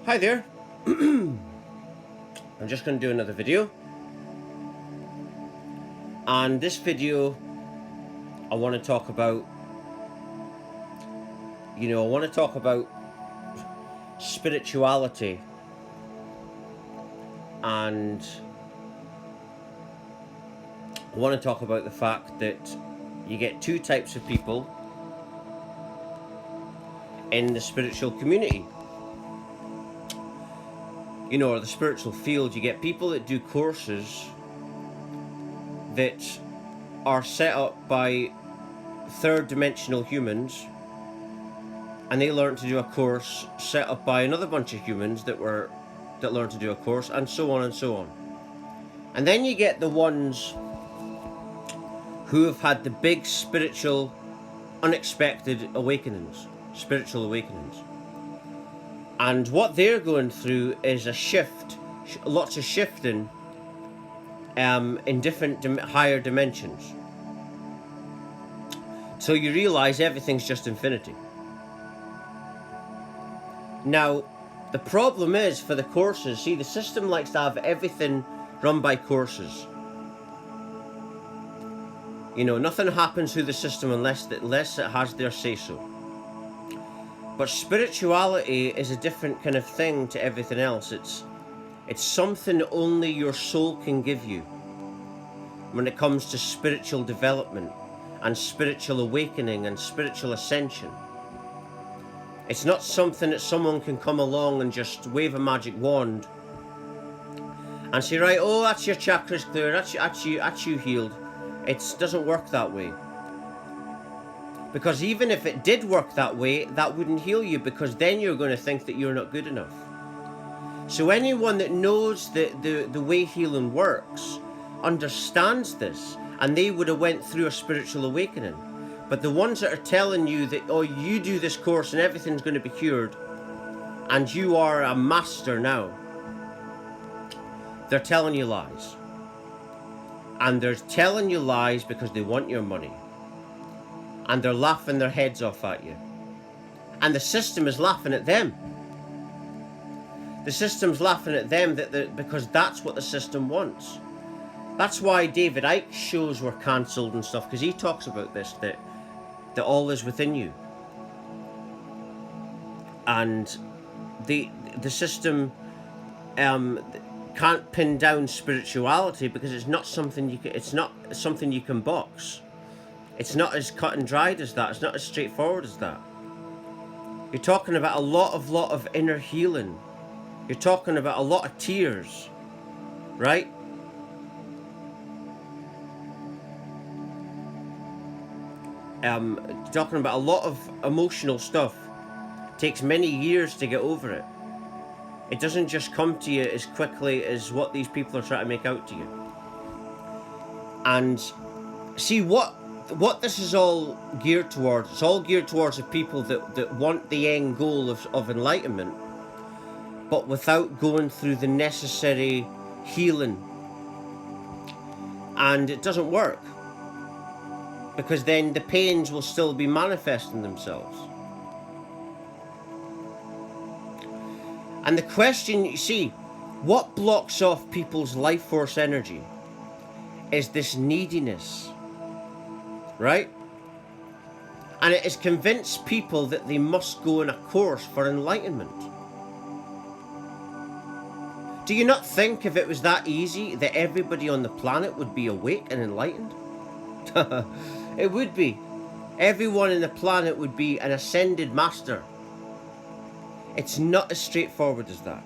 Hi there. I'm just going to do another video. And this video, I want to talk about, spirituality. And I want to talk about the fact that you get two types of people in the spiritual community. Or the spiritual field. You get people that do courses that are set up by third dimensional humans, and they learn to do a course set up by another bunch of humans that learn to do a course, and so on and so on. And then you get the ones who have had the big spiritual unexpected awakenings, spiritual awakenings. And what they're going through is a shift, lots of shifting in different higher dimensions. So you realize everything's just infinity. Now, the problem is for the courses, see, the system likes to have everything run by courses. Nothing happens through the system unless it has their say-so. But spirituality is a different kind of thing to everything else. It's something only your soul can give you when it comes to spiritual development and spiritual awakening and spiritual ascension. It's not something that someone can come along and just wave a magic wand and say, right, oh, that's your chakras clear, that's you healed. It doesn't work that way. Because even if it did work that way, that wouldn't heal you, because then you're going to think that you're not good enough. So anyone that knows the way healing works understands this, and they would have went through a spiritual awakening. But the ones that are telling you that, oh, you do this course and everything's going to be cured, and you are a master now, they're telling you lies. And they're telling you lies because they want your money. And they're laughing their heads off at you. And the system is laughing at them. The system's laughing at them because that's what the system wants. That's why David Icke's shows were cancelled and stuff, because he talks about this, that all is within you. And the system can't pin down spirituality because it's not something you can box. It's not as cut and dried as that. It's not as straightforward as that. You're talking about a lot of inner healing. You're talking about a lot of tears, right? Talking about a lot of emotional stuff. It takes many years to get over it. It doesn't just come to you as quickly as what these people are trying to make out to you. And see what this is all geared towards. It's all geared towards the people that want the end goal of enlightenment, but without going through the necessary healing. And it doesn't work, because then the pains will still be manifesting themselves. And the question, you see, what blocks off people's life force energy is this neediness, right? And it has convinced people that they must go on a course for enlightenment. Do you not think if it was that easy that everybody on the planet would be awake and enlightened? It would be. Everyone on the planet would be an ascended master. It's not as straightforward as that.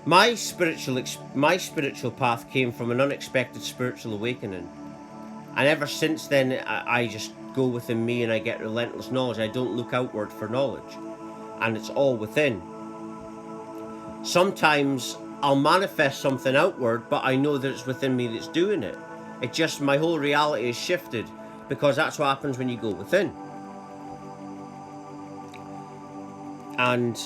My spiritual path came from an unexpected spiritual awakening. And ever since then, I just go within me and I get relentless knowledge. I don't look outward for knowledge. And it's all within. Sometimes I'll manifest something outward, but I know that it's within me that's doing it. It just, my whole reality is shifted, because that's what happens when you go within. And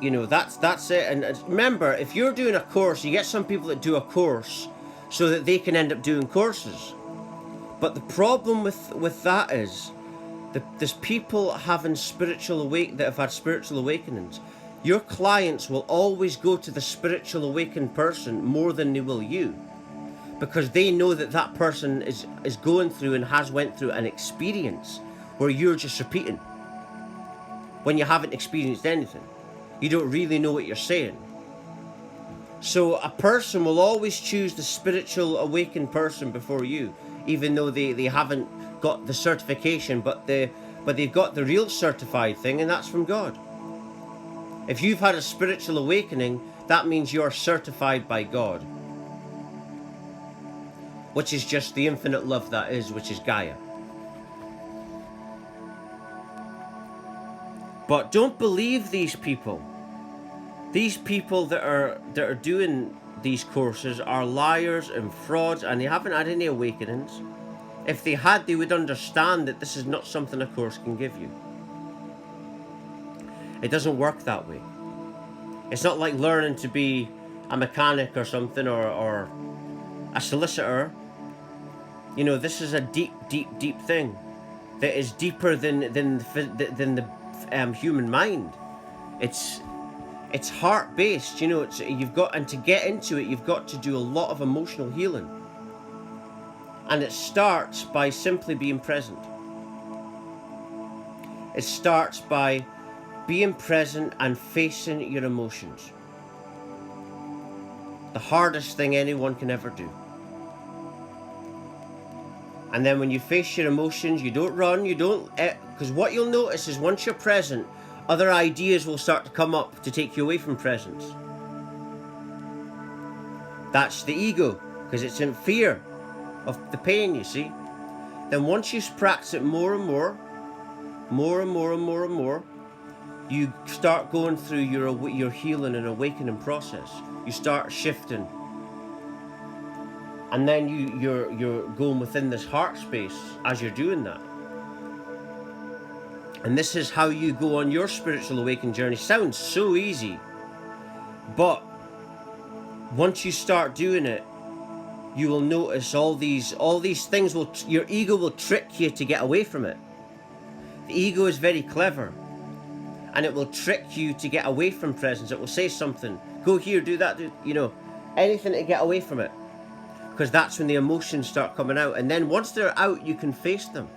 that's it. And remember, if you're doing a course, you get some people that do a course so that they can end up doing courses. But the problem with that is There's people having that have had spiritual awakenings. Your clients will always go to the spiritual awakened person more than they will you, because they know that that person is going through and has went through an experience where you're just repeating when you haven't experienced anything. You don't really know what you're saying. So a person will always choose the spiritual awakened person before you, even though they haven't got the certification, but they've got the real certified thing, and that's from God. If you've had a spiritual awakening, that means you're certified by God, which is just the infinite love that is, which is Gaia. But don't believe these people. These people that are doing these courses are liars and frauds, and they haven't had any awakenings. If they had, they would understand that this is not something a course can give you. It doesn't work that way. It's not like learning to be a mechanic or something, or a solicitor. You know, this is a deep thing that is deeper than the human mind. It's heart-based. You know, and to get into it, you've got to do a lot of emotional healing. And it starts by simply being present. It starts by being present and facing your emotions. The hardest thing anyone can ever do. And then when you face your emotions, you don't run, because what you'll notice is once you're present, other ideas will start to come up to take you away from presence. That's the ego, because it's in fear of the pain, you see. Then once you practice it more and more, you start going through your healing and awakening process. You start shifting. And then you're going within this heart space as you're doing that. And this is how you go on your spiritual awakening journey. Sounds so easy. But once you start doing it, you will notice all these things your ego will trick you to get away from it. The ego is very clever, and it will trick you to get away from presence. It will say something, go here, do that, anything to get away from it, because that's when the emotions start coming out. And then once they're out, you can face them.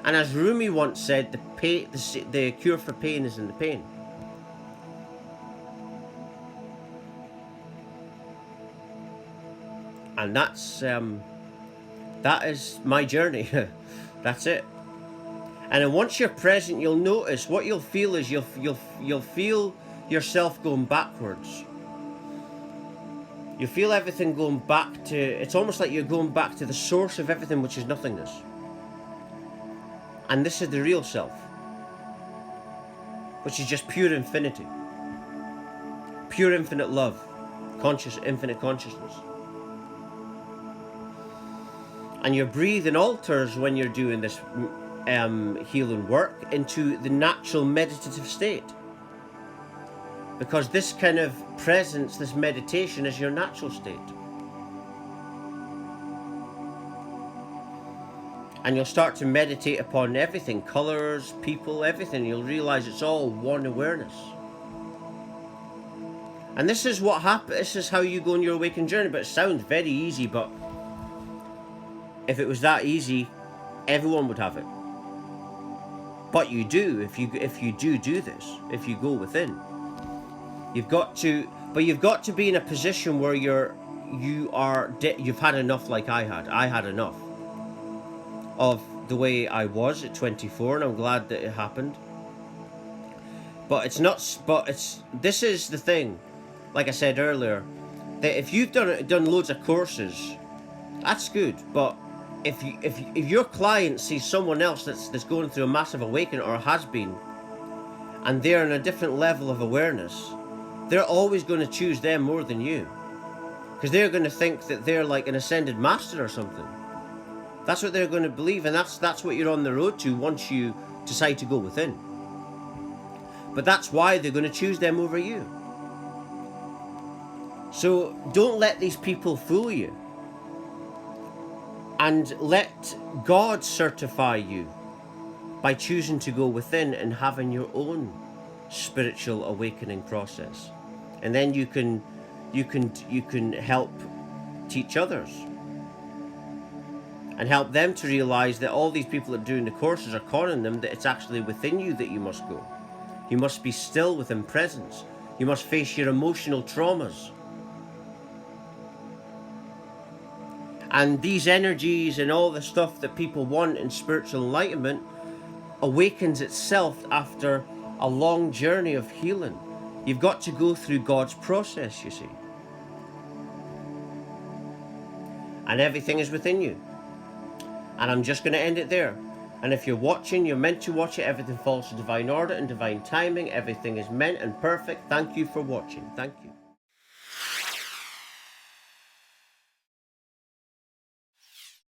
And as Rumi once said, the cure for pain is in the pain. And that is my journey. That's it. And then once you're present, you'll notice what you'll feel is you'll feel yourself going backwards. You feel everything going back to, it's almost like you're going back to the source of everything, which is nothingness. And this is the real self, which is just pure infinity. Pure infinite love. Infinite consciousness. And your breathing alters when you're doing this healing work into the natural meditative state. Because this kind of presence, this meditation is your natural state. And you'll start to meditate upon everything, colors, people, everything. You'll realize it's all one awareness. And this is what happens. This is how you go on your awakened journey. But it sounds very easy, but if it was that easy, everyone would have it. But you do, if you do this, if you go within. You've got to be in a position where you've had enough, like I had. I had enough of the way I was at 24, and I'm glad that it happened. But this is the thing, like I said earlier, that if you've done loads of courses, that's good. But if your client sees someone else that's going through a massive awakening, or has been, and they're in a different level of awareness, they're always going to choose them more than you, because they're going to think that they're like an ascended master or something. That's what they're going to believe, and that's what you're on the road to once you decide to go within. But that's why they're going to choose them over you. So don't let these people fool you. And let God certify you. by choosing to go within and having your own spiritual awakening process. And then you can help teach others and help them to realize that all these people that are doing the courses are conning them, that it's actually within you that you must go. You must be still within presence. You must face your emotional traumas. And these energies and all the stuff that people want in spiritual enlightenment awakens itself after a long journey of healing. You've got to go through God's process, you see. And everything is within you. And I'm just going to end it there. And if you're watching, you're meant to watch it. Everything falls to divine order and divine timing. Everything is meant and perfect. Thank you for watching. Thank you.